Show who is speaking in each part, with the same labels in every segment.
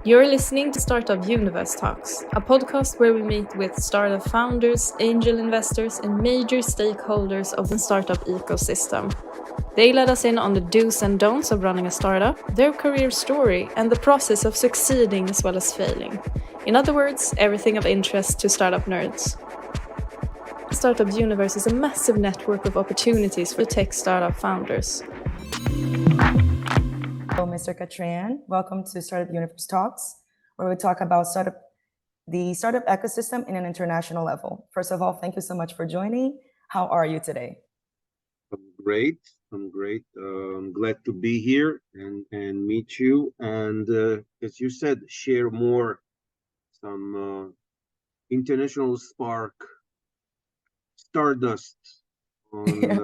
Speaker 1: You're listening to Startup Universe Talks, a podcast where we meet with startup founders, angel investors, and major stakeholders of the startup ecosystem. They let us in on the do's and don'ts of running a startup, their career story, and the process of succeeding as well as failing. In other words, everything of interest to startup nerds. Startup Universe is a massive network of opportunities for tech startup founders.
Speaker 2: Hello, Mr. Catran. Welcome to Startup Universe Talks, where we talk about the startup ecosystem in an international level. First of all, thank you so much for joining. How are you today?
Speaker 3: I'm great. I'm glad to be here and meet you. And as you said, share more some international spark, stardust on
Speaker 2: Yes.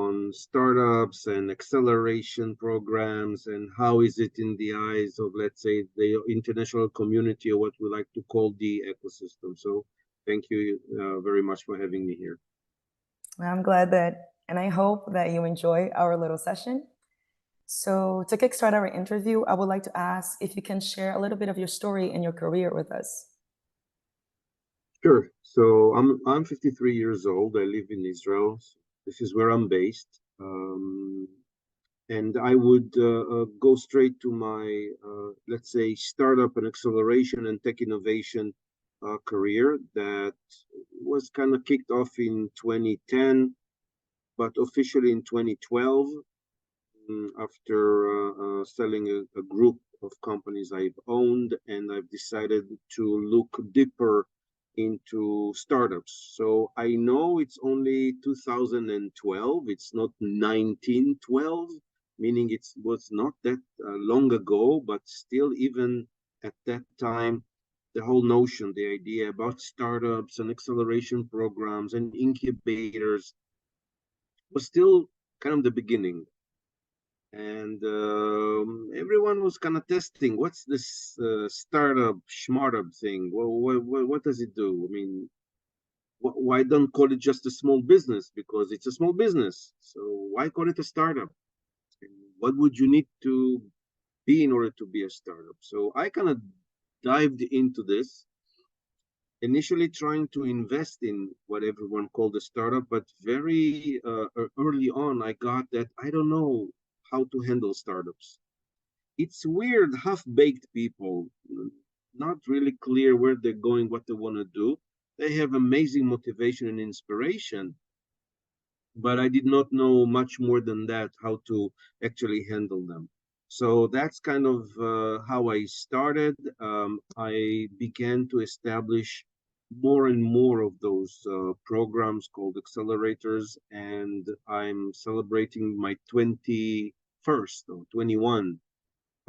Speaker 3: on startups and acceleration programs, and how is it in the eyes of, let's say, the international community, or what we like to call the ecosystem. So thank you very much for having me here.
Speaker 2: I'm glad and I hope that you enjoy our little session. So to kickstart our interview, I would like to ask if you can share a little bit of your story and your career with us.
Speaker 3: Sure. So I'm 53 years old. I live in Israel. This is where I'm based. And I would go straight to my, let's say, startup and acceleration and tech innovation career that was kind of kicked off in 2010, but officially in 2012, after selling a group of companies I've owned, and I've decided to look deeper into startups. So I know it's only 2012, it's not 1912, meaning it was not that long ago, but still, even at that time, the whole notion, the idea about startups and acceleration programs and incubators was still kind of the beginning. And everyone was kind of testing, what's this startup schmartup thing? Well, what does it do? I mean, why don't call it just a small business? Because it's a small business. So why call it a startup? And what would you need to be in order to be a startup? So I kind of dived into this, initially trying to invest in what everyone called a startup, but very early on, I got that I don't know how to handle startups. It's weird, half-baked people, not really clear where they're going, what they want to do. They have amazing motivation and inspiration, but I did not know much more than that, how to actually handle them. So that's kind of how I started. I began to establish more and more of those programs called accelerators, and I'm celebrating my 21st or 21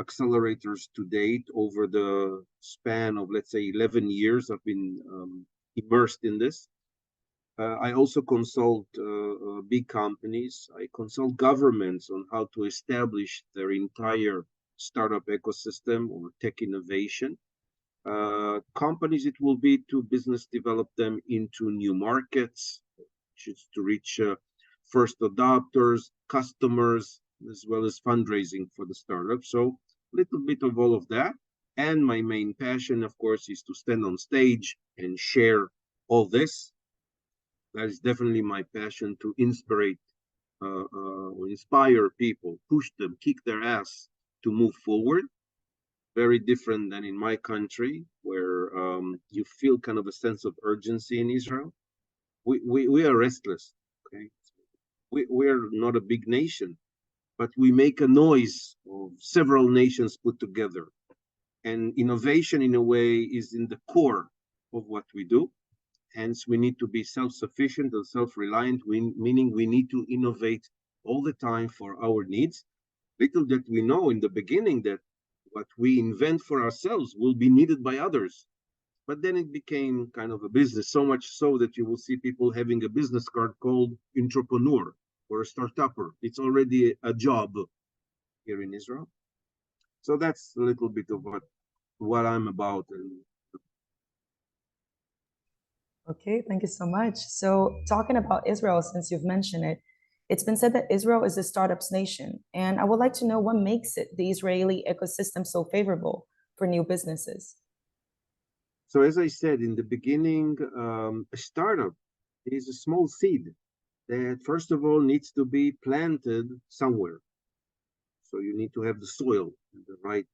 Speaker 3: accelerators to date over the span of, let's say, 11 years. I've been immersed in this. I also consult big companies. I consult governments on how to establish their entire startup ecosystem or tech innovation. Companies, it will be to business develop them into new markets, which is to reach first adopters, customers, as well as fundraising for the startup. So a little bit of all of that. And my main passion, of course, is to stand on stage and share all this. That is definitely my passion, to inspire people, push them, kick their ass to move forward. Very different than in my country, where you feel kind of a sense of urgency in Israel. We are restless, okay? We're not a big nation, but we make a noise of several nations put together. And innovation, in a way, is in the core of what we do. Hence, we need to be self-sufficient and self-reliant, meaning we need to innovate all the time for our needs. Little that we know in the beginning that what we invent for ourselves will be needed by others. But then it became kind of a business, so much so that you will see people having a business card called entrepreneur or a startupper. It's already a job here in Israel. So that's a little bit of what I'm about.
Speaker 2: Okay, thank you so much. So talking about Israel, since you've mentioned it, It's been said that Israel is a startups nation, and I would like to know what makes it the Israeli ecosystem so favorable for new businesses.
Speaker 3: So as I said in the beginning, a startup is a small seed that first of all needs to be planted somewhere. So you need to have the soil, the right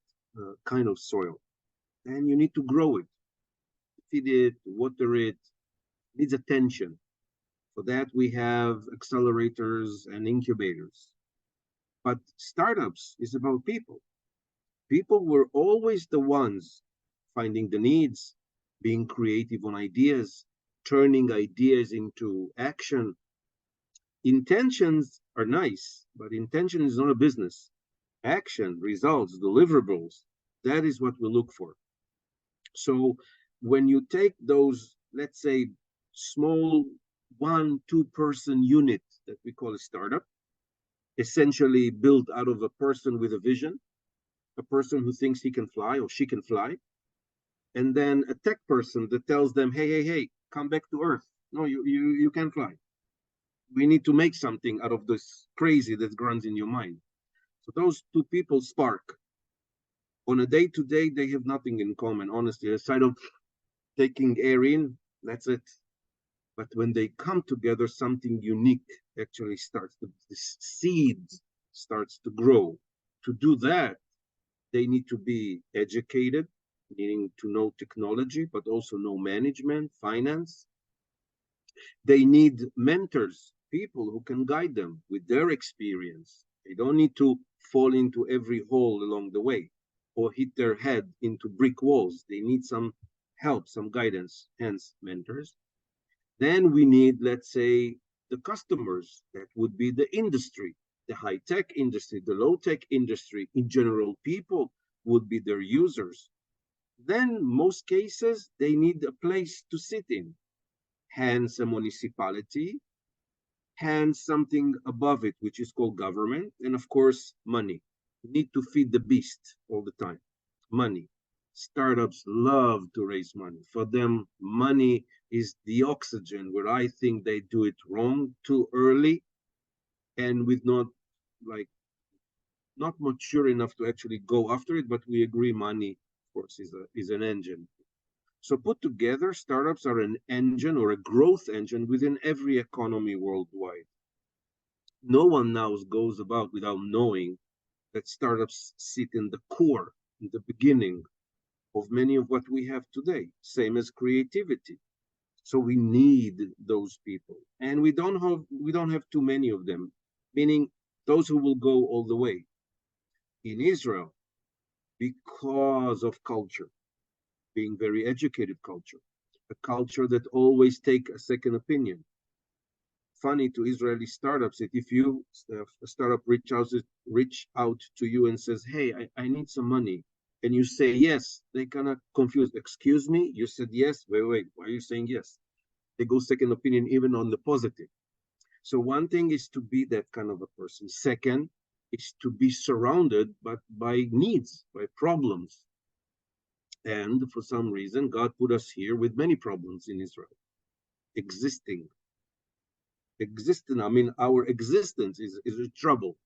Speaker 3: kind of soil. And you need to grow it, feed it, water it, needs attention. For that, we have accelerators and incubators. But startups is about people. People were always the ones finding the needs, being creative on ideas, turning ideas into action. Intentions are nice, but intention is not a business. Action, results, deliverables, that is what we look for. So when you take those, let's say, small 1-2 person unit that we call a startup, essentially built out of a person with a vision, a person who thinks he can fly or she can fly, and then a tech person that tells them, hey, come back to Earth. No, you can't fly. We need to make something out of this crazy that runs in your mind. So those two people spark. On a day-to-day, they have nothing in common, honestly, aside of taking air in, that's it. But when they come together, something unique actually starts. The seed starts to grow. To do that, they need to be educated, meaning to know technology, but also know management, finance. They need mentors, people who can guide them with their experience. They don't need to fall into every hole along the way or hit their head into brick walls. They need some help, some guidance, hence mentors. Then we need, let's say, the customers. That would be the industry, the high-tech industry, the low-tech industry. In general, people would be their users. Then, most cases, they need a place to sit in, hence a municipality, hence something above it, which is called government, and of course, money. You need to feed the beast all the time. Money. Startups love to raise money. For them, money is the oxygen, where I think they do it wrong too early and with not mature enough to actually go after it. But we agree money, of course, is an engine. So put together, startups are an engine or a growth engine within every economy worldwide. No one now goes about without knowing that startups sit in the core, in the beginning of many of what we have today, same as creativity. So we need those people, and we don't have too many of them, meaning those who will go all the way. In Israel, because of culture, being very educated culture, a culture that always take a second opinion. Funny to Israeli startups that if you a startup reach out to you and says, hey, I need some money, and you say yes, they kind of confused. Excuse me, you said yes. Wait, why are you saying yes? They go second opinion even on the positive. So one thing is to be that kind of a person. Second is to be surrounded by needs, by problems. And for some reason, God put us here with many problems in Israel. Existing. I mean, our existence is a trouble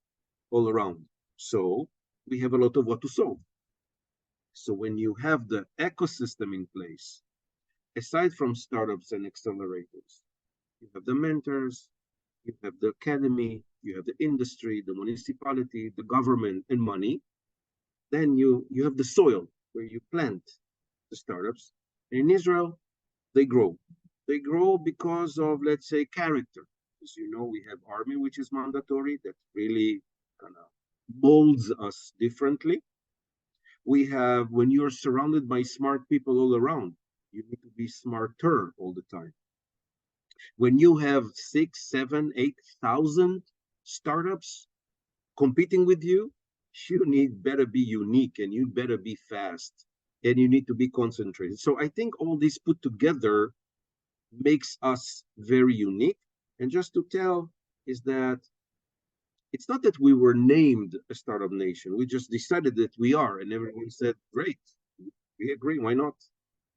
Speaker 3: all around. So we have a lot of what to solve. So when you have the ecosystem in place, aside from startups and accelerators, you have the mentors, you have the academy, you have the industry, the municipality, the government, and money. Then you have the soil where you plant the startups. And in Israel, they grow. They grow because of, let's say, character. As you know, we have army, which is mandatory, that really kind of molds us differently. We have, when you're surrounded by smart people all around, you need to be smarter all the time. When you have 6, 7, 8,000 startups competing with you, you need better be unique, and you better be fast, and you need to be concentrated. So I think all this put together makes us very unique. And just to tell is that it's not that we were named a startup nation. We just decided that we are, and everyone said, great, we agree, why not?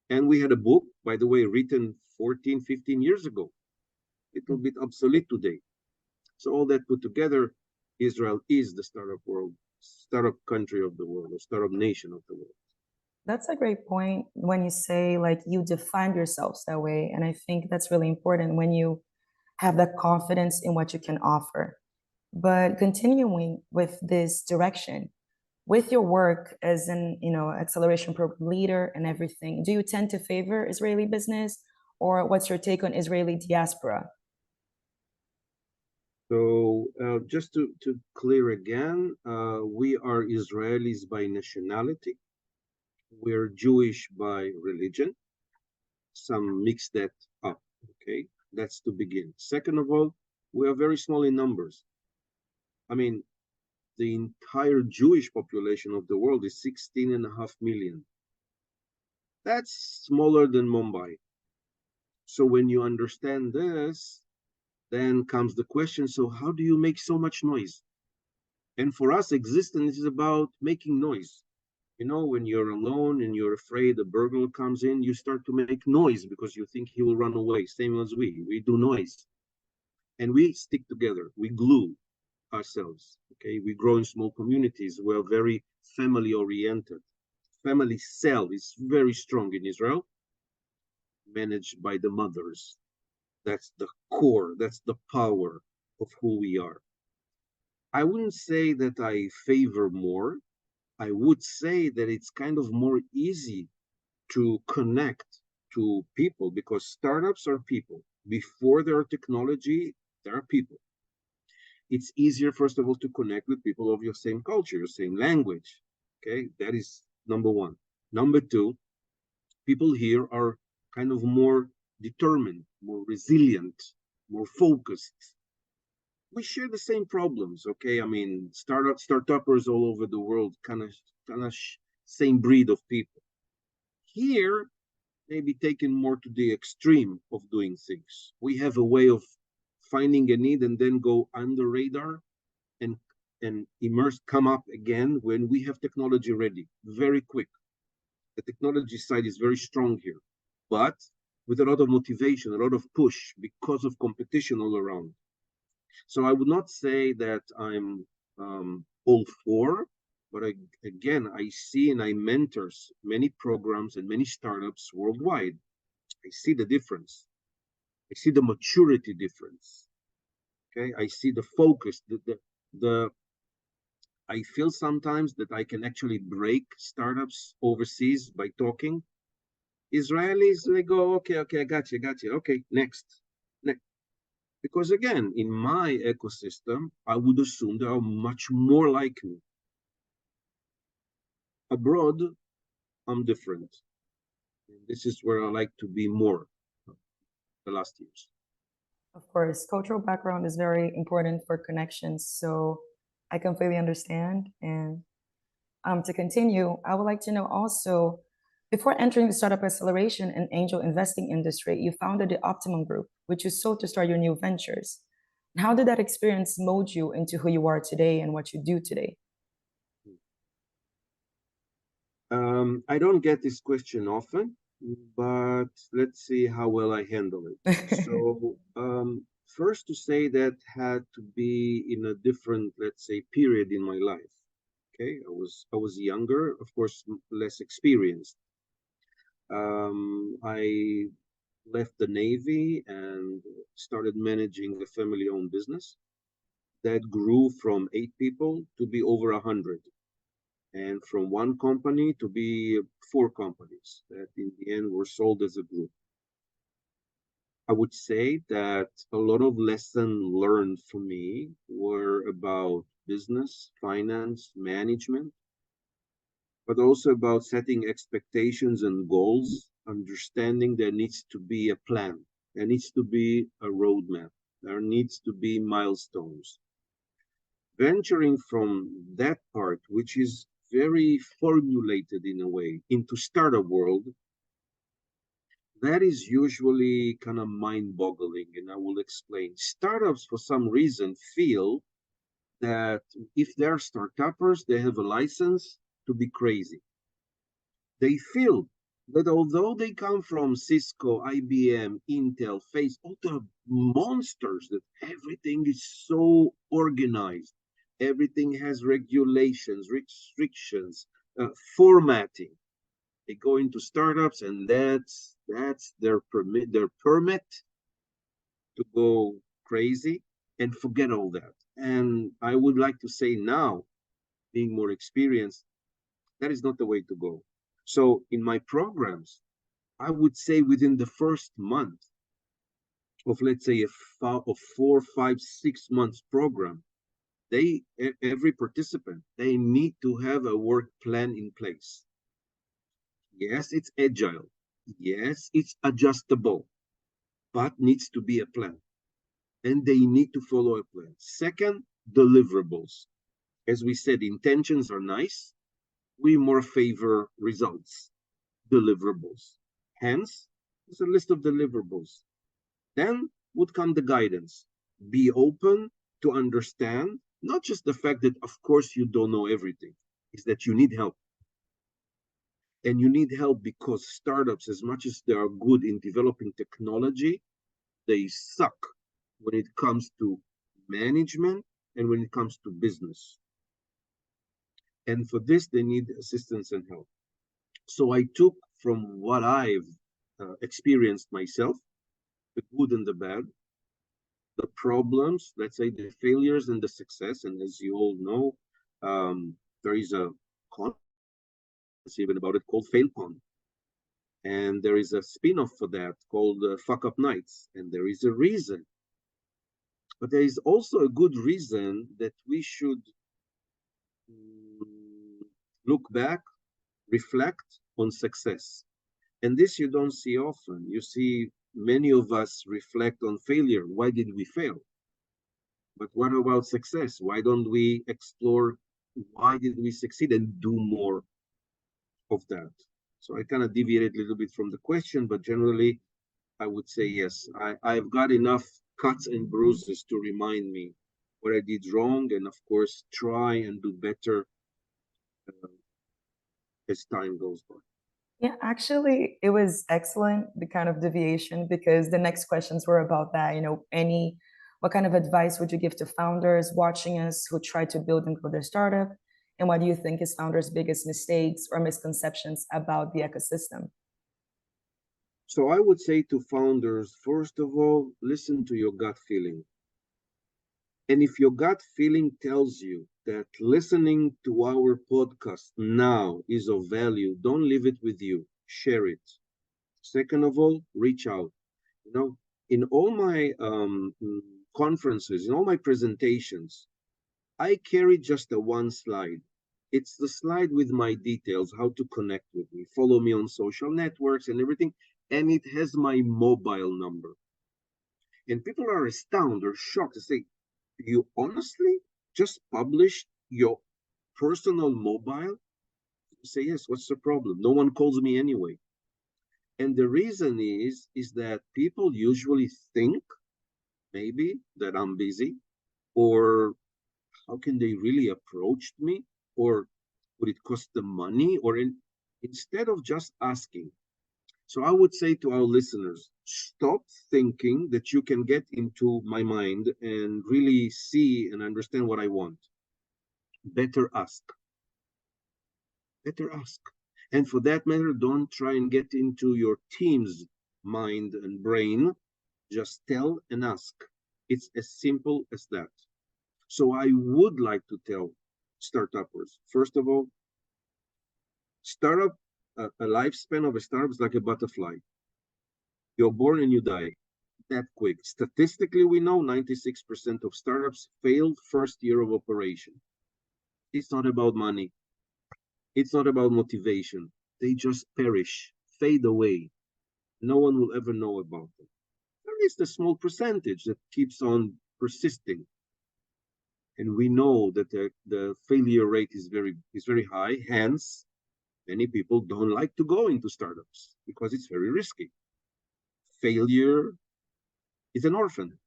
Speaker 3: And we had a book, by the way, written 14, 15 years ago. It will be obsolete today. So all that put together, Israel is the startup country of the world, or startup nation of the world.
Speaker 2: That's a great point when you say like you define yourselves that way. And I think that's really important when you have that confidence in what you can offer. But continuing with this direction, with your work as an acceleration program leader and everything, do you tend to favor Israeli business, or what's your take on Israeli diaspora?
Speaker 3: So just to clear again, we are Israelis by nationality. We're Jewish by religion. Some mix that up, okay? That's to begin. Second of all, we are very small in numbers. I mean, the entire Jewish population of the world is 16.5 million. That's smaller than Mumbai. So when you understand this, then comes the question, so how do you make so much noise? And for us, existence is about making noise. You know, when you're alone and you're afraid a burglar comes in, you start to make noise because you think he will run away. Same as we do noise. And we stick together, we glue ourselves, okay? We grow in small communities. We're very family oriented. Family cell is very strong in Israel, managed by the mothers. That's the core, that's the power of who we are. I wouldn't say that I favor more. I would say that it's kind of more easy to connect to people because startups are people. Before there are technology, there are people. It's easier, first of all, to connect with people of your same culture, your same language. Okay, that is number one. Number two, people here are kind of more determined, more resilient, more focused. We share the same problems, okay? I mean, startuppers all over the world, kind of same breed of people. Here, maybe taken more to the extreme of doing things. We have a way of finding a need and then go under radar and immerse, come up again when we have technology ready, very quick. The technology side is very strong here, but with a lot of motivation, a lot of push because of competition all around. So I would not say that I'm all for, but again, I see and I mentor many programs and many startups worldwide. I see the difference. I see the maturity difference. Okay, I see the focus, the I feel sometimes that I can actually break startups overseas by talking. Israelis, they go, okay, I got you. Okay, next. Because again, in my ecosystem, I would assume there are much more like me. Abroad, I'm different. This is where I like to be more the last years.
Speaker 2: Of course, cultural background is very important for connections. So I completely understand. And to continue, I would like to know also, before entering the startup acceleration and angel investing industry, you founded the Optimum Group, which you sold to start your new ventures. How did that experience mold you into who you are today and what you do today?
Speaker 3: I don't get this question often, but let's see how well I handle it. So, first to say that had to be in a different, let's say, period in my life. Okay, I was younger, of course, less experienced. I left the Navy and started managing a family-owned business that grew from 8 people to be over 100, and from one company to be 4 companies that in the end were sold as a group. I would say that a lot of lessons learned for me were about business, finance, management, but also about setting expectations and goals, understanding there needs to be a plan, there needs to be a roadmap, there needs to be milestones. Venturing from that part, which is very formulated in a way, into startup world, that is usually kind of mind-boggling, and I will explain. Startups, for some reason, feel that if they're startuppers, they have a license to be crazy. They feel that although they come from Cisco, IBM, Intel, Face, all the monsters, that everything is so organized, everything has regulations, restrictions, formatting. They go into startups, and that's their permit to go crazy and forget all that. And I would like to say now, being more experienced, that is not the way to go. So in my programs, I would say within the first month of, let's say, a 4, 5, 6 months program, every participant, they need to have a work plan in place. Yes, it's agile. Yes, it's adjustable, but needs to be a plan. And they need to follow a plan. Second, deliverables. As we said, intentions are nice. We more favor results, deliverables. Hence, there's a list of deliverables. Then would come the guidance. Be open to understand, not just the fact that, of course, you don't know everything, is that you need help. And you need help because startups, as much as they are good in developing technology, they suck when it comes to management and when it comes to business. And for this, they need assistance and help. So I took from what I've experienced myself, the good and the bad, the problems, let's say the failures and the success. And as you all know, there is a conference even about it called FailCon. And there is a spin-off for that called Fuck Up Nights. And there is a reason. But there is also a good reason that we should look back, reflect on success. And this you don't see often. You see many of us reflect on failure. Why did we fail? But what about success? Why don't we explore why did we succeed and do more of that? So I kind of deviated a little bit from the question, but generally I would say yes. I've got enough cuts and bruises to remind me what I did wrong, and of course try and do better uh, as time goes by.
Speaker 2: Yeah, actually, it was excellent, the kind of deviation, because the next questions were about that. What kind of advice would you give to founders watching us who try to build and grow their startup? And what do you think is founders' biggest mistakes or misconceptions about the ecosystem?
Speaker 3: So I would say to founders, first of all, listen to your gut feeling. And if your gut feeling tells you that listening to our podcast now is of value, don't leave it with you, share it. Second of all, reach out. In all my conferences, in all my presentations, I carry just a one slide. It's the slide with my details, how to connect with me, follow me on social networks and everything. And it has my mobile number. And people are astounded or shocked to say, you honestly just published your personal mobile? You say, yes, what's the problem? No one calls me anyway. And the reason is that people usually think maybe that I'm busy, or how can they really approach me? Or would it cost them money? Instead of just asking. So I would say to our listeners, stop thinking that you can get into my mind and really see and understand what I want. Better ask. Better ask. And for that matter, don't try and get into your team's mind and brain. Just tell and ask. It's as simple as that. So I would like to tell startuppers, first of all, a lifespan of a startup is like a butterfly. You're born and you die that quick. Statistically, we know 96% of startups fail first year of operation. It's not about money. It's not about motivation. They just perish, fade away. No one will ever know about them. There is the small percentage that keeps on persisting. And we know that the failure rate is very high. Hence, many people don't like to go into startups because it's very risky. Failure is an orphan.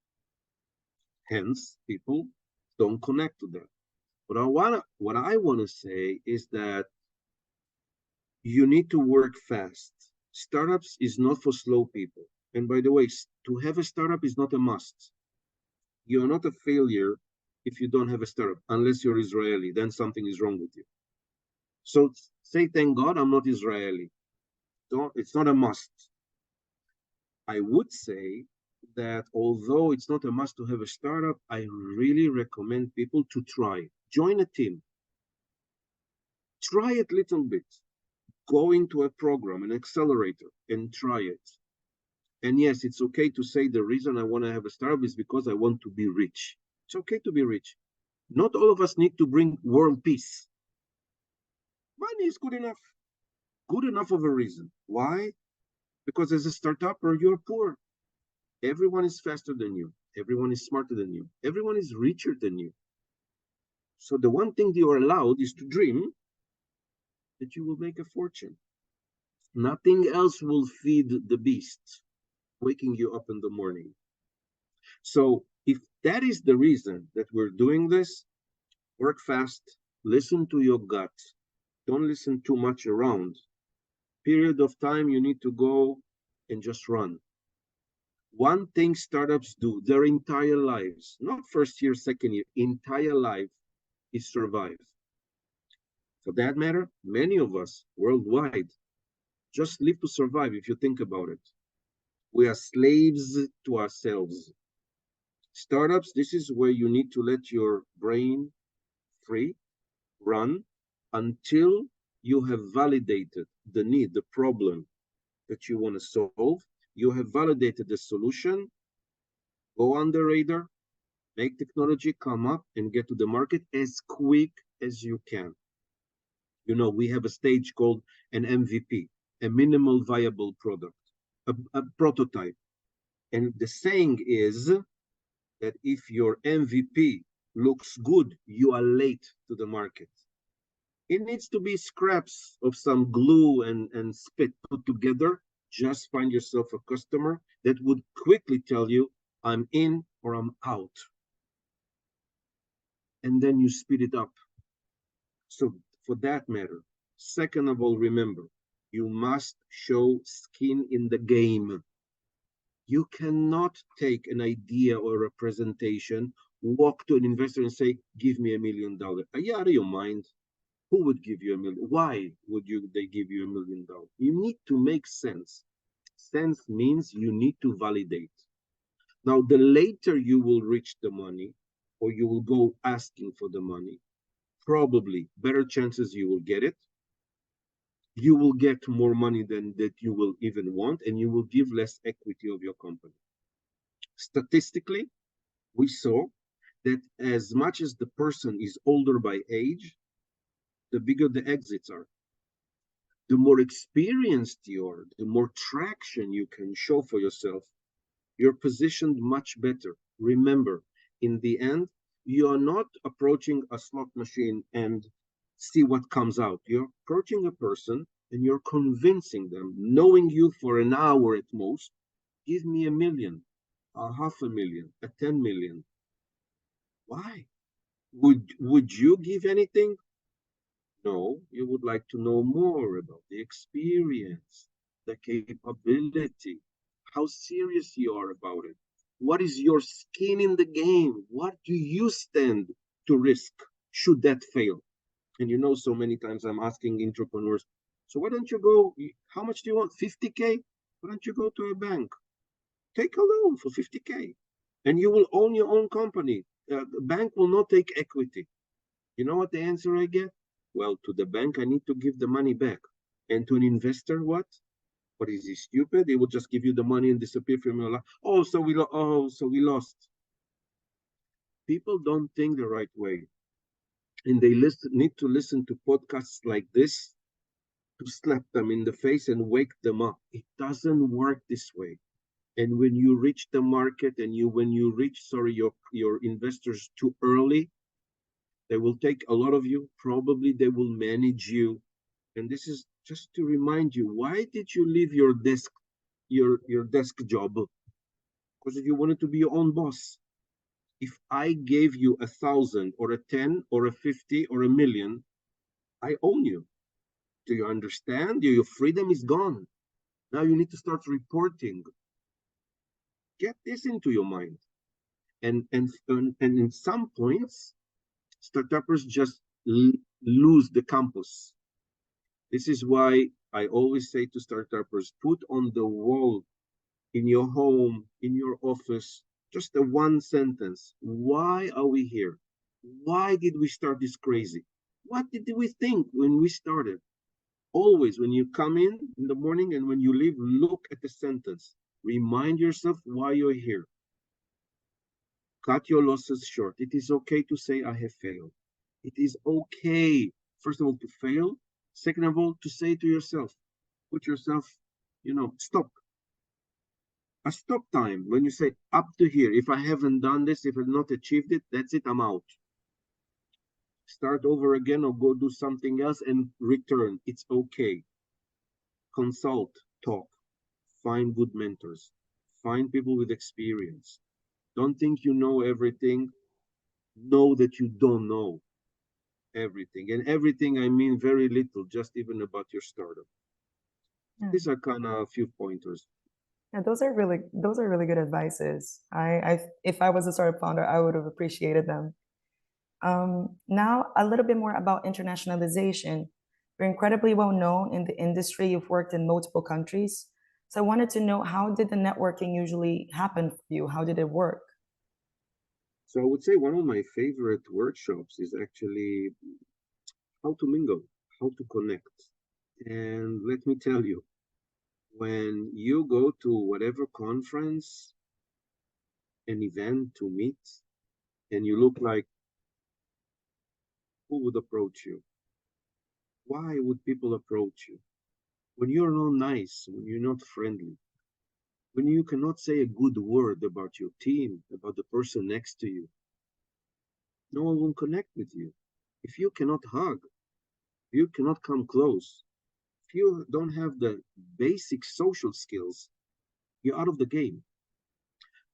Speaker 3: Hence, people don't connect to that. What I want to say is that you need to work fast. Startups is not for slow people. And by the way, to have a startup is not a must. You're not a failure if you don't have a startup, unless you're Israeli, then something is wrong with you. So say, thank God I'm not Israeli. It's not a must. I would say that although it's not a must to have a startup, I really recommend people to try. Join a team. Try it a little bit. Go into a program, an accelerator, and try it. And yes, it's okay to say the reason I want to have a startup is because I want to be rich. It's okay to be rich. Not all of us need to bring world peace. Money is good enough. Good enough of a reason. Why? Because as a startupper, you're poor. Everyone is faster than you. Everyone is smarter than you. Everyone is richer than you. So the one thing you are allowed is to dream that you will make a fortune. Nothing else will feed the beast, waking you up in the morning. So if that is the reason that we're doing this, work fast, listen to your gut. Don't listen too much around. Period of time you need to go and just run. One thing startups do their entire lives, not first year, second year, entire life, is survive. For that matter, many of us worldwide just live to survive if you think about it. We are slaves to ourselves. Startups, this is where you need to let your brain free, run, until you have validated the need, the problem that you want to solve. You have validated the solution, go on the radar, make technology come up and get to the market as quick as you can. You know, we have a stage called an MVP, a minimal viable product, a prototype. And the saying is that if your MVP looks good, you are late to the market. It needs to be scraps of some glue and spit put together. Just find yourself a customer that would quickly tell you, I'm in or I'm out. And then you speed it up. So for that matter, second of all, remember, you must show skin in the game. You cannot take an idea or a presentation, walk to an investor and say, give me $1 million. Are you out of your mind? Who would give you $1 million? Why would they give you $1 million? You need to make sense. Sense means you need to validate. Now, the later you will reach the money, or you will go asking for the money, probably better chances you will get it. You will get more money than that you will even want, and you will give less equity of your company. Statistically, we saw that as much as the person is older by age, the bigger the exits are. The more experienced you are, the more traction you can show for yourself, you're positioned much better. Remember, in the end, you are not approaching a slot machine and see what comes out. You're approaching a person and you're convincing them, knowing you for an hour at most, give me $1 million, a $500,000, a 10 million. Why? Would you give anything? No, you would like to know more about the experience, the capability, how serious you are about it. What is your skin in the game? What do you stand to risk should that fail? And you know, so many times I'm asking entrepreneurs, so why don't you go, how much do you want? 50K? Why don't you go to a bank? Take a loan for 50K and you will own your own company. The bank will not take equity. You know what the answer I get? Well, to the bank, I need to give the money back. And to an investor, what? What is he, stupid? He will just give you the money and disappear from your life. Oh, so we lost. People don't think the right way. And they need to listen to podcasts like this to slap them in the face and wake them up. It doesn't work this way. And when you reach the market and when you reach, your investors too early, they will take a lot of you. Probably they will manage you. And this is just to remind you, why did you leave your desk job? Because you wanted to be your own boss. If I gave you 1,000 or a 10 or a 50 or a million, I own you. Do you understand? Your freedom is gone. Now you need to start reporting. Get this into your mind. And in some points, startuppers just lose the campus. This is why I always say to startuppers, put on the wall in your home, in your office, just a one sentence. Why are we here? Why did we start this crazy? What did we think when we started? Always, when you come in the morning and when you leave, look at the sentence. Remind yourself why you're here. Cut your losses short. It is okay to say, I have failed. It is okay, first of all, to fail. Second of all, to say to yourself, put yourself, stop. A stop time. When you say up to here, if I haven't done this, if I've not achieved it, that's it, I'm out. Start over again or go do something else and return. It's okay. Consult, talk, find good mentors, find people with experience. Don't think you know everything. Know that you don't know everything. And everything, I mean very little, just even about your startup.
Speaker 2: Yeah.
Speaker 3: These are kind of a few pointers.
Speaker 2: Yeah, those are really good advices. If I was a startup founder, I would have appreciated them. Now, a little bit more about internationalization. You're incredibly well known in the industry. You've worked in multiple countries. So I wanted to know, how did the networking usually happen for you? How did it work?
Speaker 3: So I would say one of my favorite workshops is actually how to mingle, how to connect. And let me tell you, when you go to whatever conference, an event to meet, and you look like, who would approach you? Why would people approach you? When you're not nice, when you're not friendly, when you cannot say a good word about your team, about the person next to you, no one will connect with you. If you cannot hug, if you cannot come close, if you don't have the basic social skills, you're out of the game.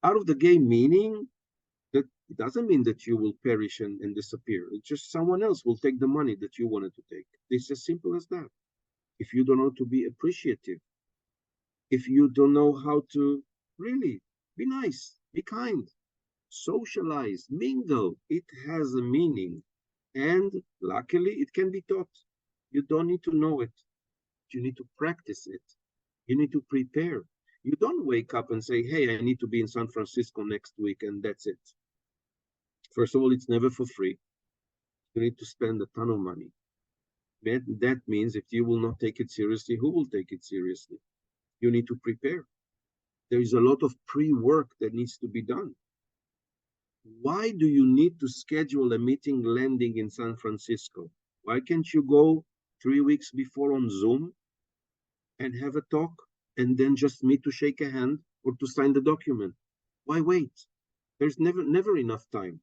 Speaker 3: Out of the game meaning that it doesn't mean that you will perish and disappear. It's just someone else will take the money that you wanted to take. It's as simple as that. If you don't know to be appreciative, if you don't know how to really be nice, be kind, socialize, mingle, it has a meaning. And luckily, it can be taught. You don't need to know it. You need to practice it. You need to prepare. You don't wake up and say, hey, I need to be in San Francisco next week, and that's it. First of all, it's never for free. You need to spend a ton of money. That means if you will not take it seriously, who will take it seriously? You need to prepare. There is a lot of pre-work that needs to be done. Why do you need to schedule a meeting landing in San Francisco? Why can't you go 3 weeks before on Zoom and have a talk and then just meet to shake a hand or to sign the document? Why wait? There's never enough time.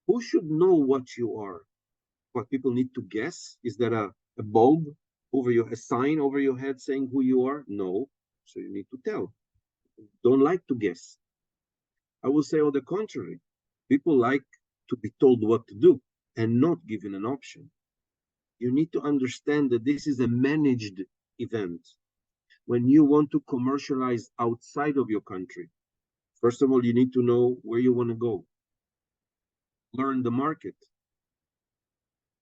Speaker 3: Who should know what you are? What people need to guess? Is there a bulb over a sign over your head saying who you are? No. So you need to tell. Don't like to guess. I will say on the contrary. People like to be told what to do and not given an option. You need to understand that this is a managed event. When you want to commercialize outside of your country, first of all, you need to know where you want to go. Learn the market.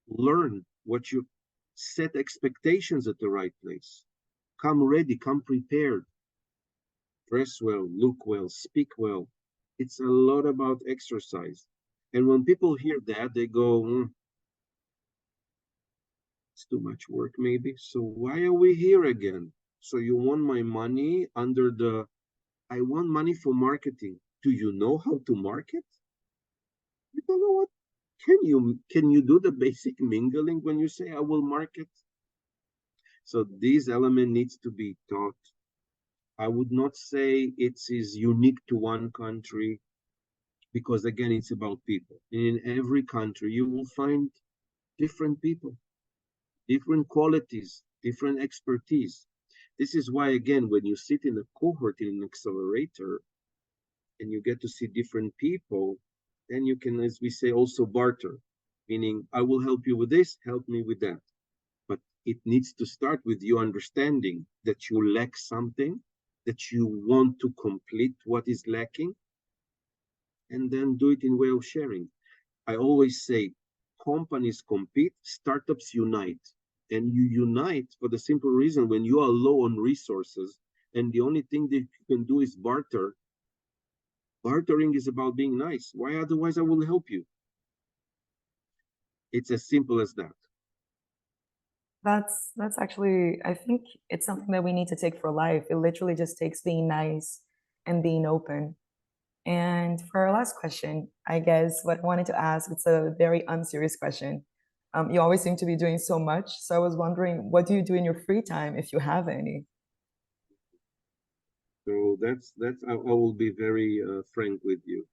Speaker 3: Learn what you set expectations at the right place. Come ready, come prepared. Dress well, look well, speak well. It's a lot about exercise. And when people hear that, they go, it's too much work, maybe. So why are we here again? So you want my money under I want money for marketing. Do you know how to market? You don't know what? Can you do the basic mingling when you say I will market? So this element needs to be taught. I would not say it is unique to one country, because again, it's about people. In every country, you will find different people, different qualities, different expertise. This is why, again, when you sit in a cohort in an accelerator and you get to see different people, then you can, as we say, also barter, meaning I will help you with this, help me with that. But it needs to start with you understanding that you lack something, that you want to complete what is lacking, and then do it in way of sharing. I always say, companies compete, startups unite. And you unite for the simple reason when you are low on resources and the only thing that you can do is barter. Bartering is about being nice. Why otherwise I will help you? It's as simple as that.
Speaker 2: That's actually, I think it's something that we need to take for life. It literally just takes being nice and being open. And for our last question, I guess what I wanted to ask, it's a very unserious question. You always seem to be doing so much. So I was wondering, what do you do in your free time if you have any?
Speaker 3: So I will be very frank with you.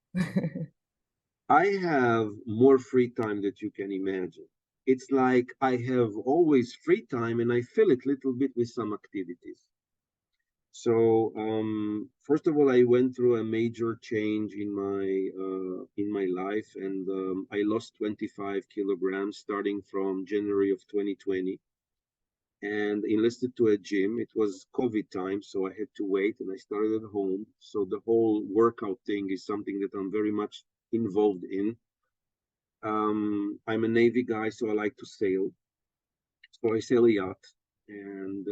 Speaker 3: I have more free time than you can imagine. It's like I have always free time and I fill it a little bit with some activities. So first of all, I went through a major change in my life, and I lost 25 kilograms starting from January of 2020, and enlisted to a gym. It was COVID time, so I had to wait, and I started at home. So the whole workout thing is something that I'm very much involved in. I'm a Navy guy, so I like to sail. So I sail a yacht, and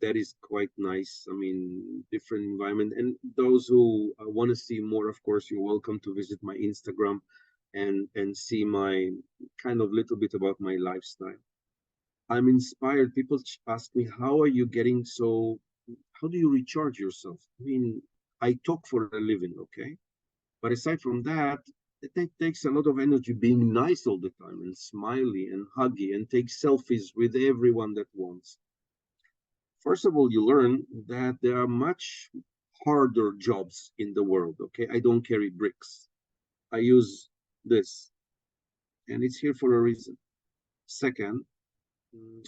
Speaker 3: that is quite nice. I mean, different environment. And those who want to see more, of course, you're welcome to visit my Instagram and see my kind of little bit about my lifestyle. I'm inspired. People ask me, how are you getting so, how do you recharge yourself? I mean, I talk for a living, okay? But aside from that, it takes a lot of energy being nice all the time and smiley and huggy and take selfies with everyone that wants. First of all, you learn that there are much harder jobs in the world, okay? I don't carry bricks. I use this, and it's here for a reason. Second,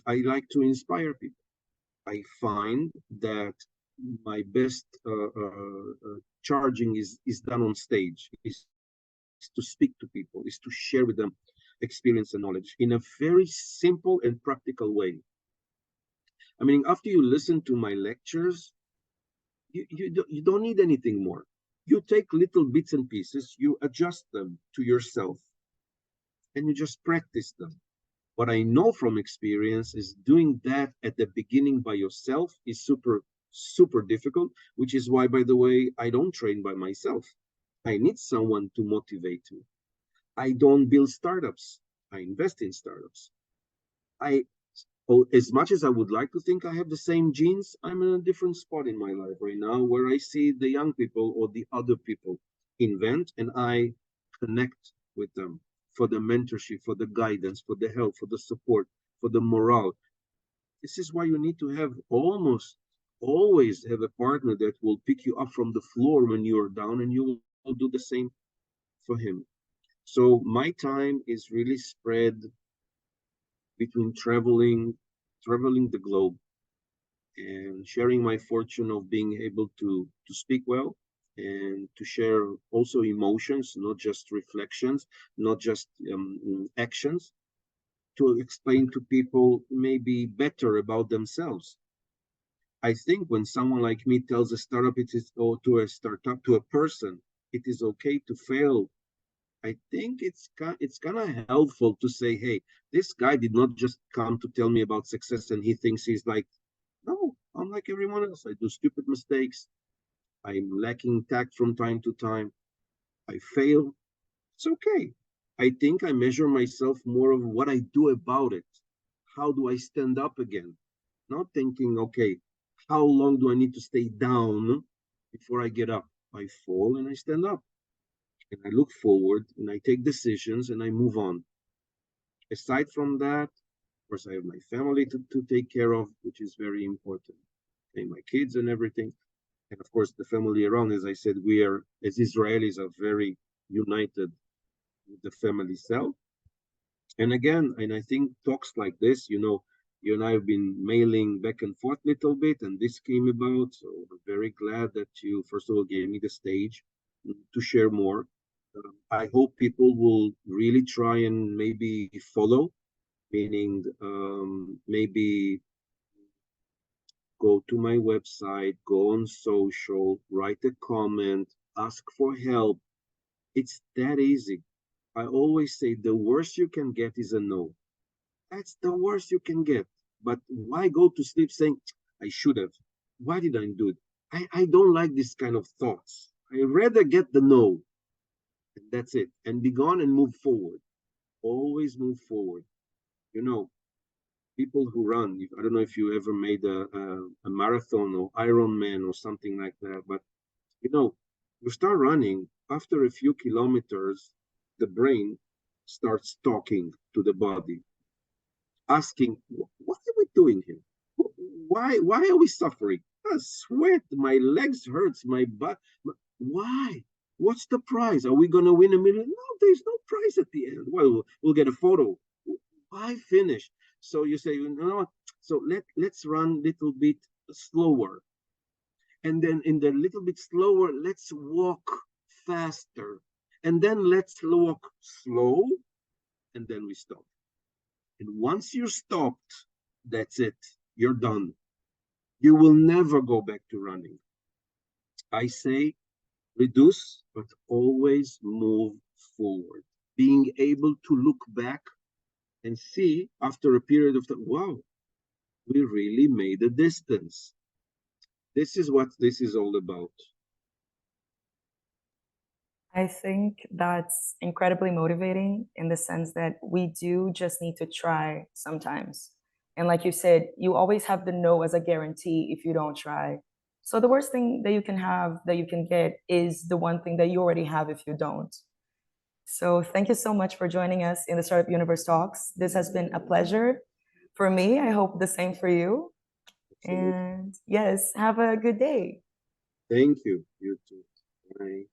Speaker 3: I like to inspire people. I find that my best charging is done on stage, is to speak to people, is to share with them experience and knowledge in a very simple and practical way. I mean, after you listen to my lectures, you don't need anything more. You take little bits and pieces, you adjust them to yourself, and you just practice them. What I know from experience is doing that at the beginning by yourself is super, super difficult, which is why, by the way, I don't train by myself. I need someone to motivate me. I don't build startups. I invest in startups. As much as I would like to think I have the same genes, I'm in a different spot in my life right now where I see the young people or the other people invent and I connect with them for the mentorship, for the guidance, for the help, for the support, for the morale. This is why you need to have almost always have a partner that will pick you up from the floor when you're down and you will do the same for him. So my time is really spread between traveling the globe and sharing my fortune of being able to speak well and to share also emotions, not just reflections, not just actions, to explain to people maybe better about themselves. I think when someone like me tells a startup it is, or to a startup, to a person, it is okay to fail. I think it's kind of helpful to say, hey, this guy did not just come to tell me about success and he thinks he's like, no, I'm like everyone else. I do stupid mistakes. I'm lacking tact from time to time. I fail. It's okay. I think I measure myself more of what I do about it. How do I stand up again? Not thinking, okay, how long do I need to stay down before I get up? I fall and I stand up. And I look forward and I take decisions and I move on. Aside from that, of course, I have my family to take care of, which is very important. And my kids and everything. And of course, the family around, as I said, we are, as Israelis, are very united with the family cell. And again, and I think talks like this, you and I have been mailing back and forth a little bit, and this came about. So I'm very glad that you, first of all, gave me the stage to share more. I hope people will really try and maybe follow meaning maybe go to my website, go on social, write a comment, ask for help. It's that easy. I always say the worst you can get is a no. That's the worst you can get. But why go to sleep saying, I should have? Why did I do it? I don't like this kind of thoughts. I rather get the no. And that's it. And be gone and move forward. Always move forward. You know, people who run, I don't know if you ever made a marathon or Ironman or something like that, but you know, you start running, after a few kilometers, the brain starts talking to the body, asking, what are we doing here? Why are we suffering? I sweat, my legs hurts, my butt. Why? What's the prize? Are we going to win $1 million? No, there's no prize at the end. Well, we'll get a photo. Why finish? So you say, you know what? So let's run a little bit slower. And then in the little bit slower, let's walk faster. And then let's walk slow. And then we stop. And once you're stopped, that's it. You're done. You will never go back to running. I say reduce, but always move forward. Being able to look back and see after a period of time, wow, we really made a distance. This is what this is all about.
Speaker 2: I think that's incredibly motivating in the sense that we do just need to try sometimes. And like you said, you always have the no as a guarantee if you don't try. So the worst thing that you can have, that you can get, is the one thing that you already have if you don't. So thank you so much for joining us in the Startup Universe Talks. This has been a pleasure for me. I hope the same for you.
Speaker 3: Absolutely.
Speaker 2: And yes, have a good day.
Speaker 3: Thank you. You too. Bye.